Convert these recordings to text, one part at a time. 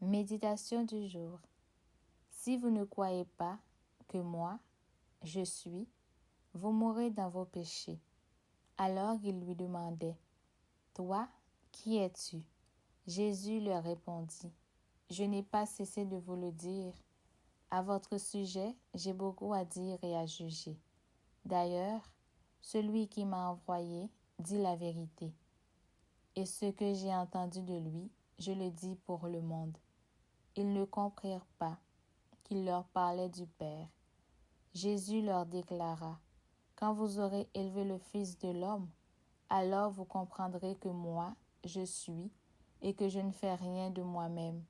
Méditation du jour. Si vous ne croyez pas que moi, je suis, vous mourrez dans vos péchés. Alors il lui demandait, Toi, qui es-tu? Jésus leur répondit, Je n'ai pas cessé de vous le dire. À votre sujet, j'ai beaucoup à dire et à juger. D'ailleurs, celui qui m'a envoyé dit la vérité. Et ce que j'ai entendu de lui, je le dis pour le monde. Ils ne comprirent pas qu'il leur parlait du Père. Jésus leur déclara, Quand vous aurez élevé le Fils de l'homme, alors vous comprendrez que moi, je suis, et que je ne fais rien de moi-même.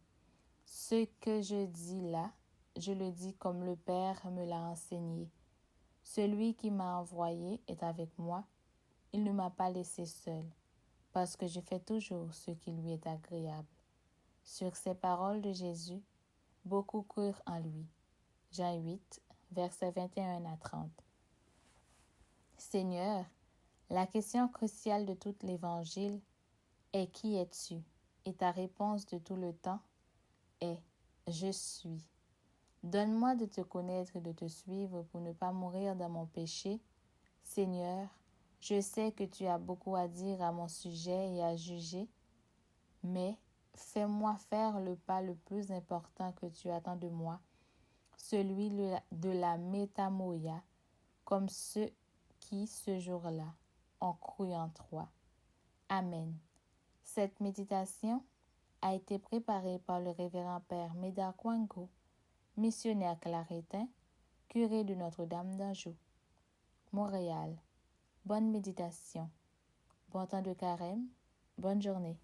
Ce que je dis là, je le dis comme le Père me l'a enseigné. Celui qui m'a envoyé est avec moi. Il ne m'a pas laissé seul, parce que je fais toujours ce qui lui est agréable. Sur ces paroles de Jésus, beaucoup crurent en lui. Jean 8, versets 21 à 30. Seigneur, la question cruciale de tout l'Évangile est « Qui es-tu » et ta réponse de tout le temps est « Je suis ». Donne-moi de te connaître et de te suivre pour ne pas mourir dans mon péché. Seigneur, je sais que tu as beaucoup à dire à mon sujet et à juger, mais fais-moi faire le pas le plus important que tu attends de moi, celui de la métamoia, comme ceux qui, ce jour-là, ont cru en toi. Amen. Cette méditation a été préparée par le révérend Père Médard Kouango, missionnaire claretin, curé de Notre-Dame d'Anjou, Montréal. Bonne méditation. Bon temps de carême. Bonne journée.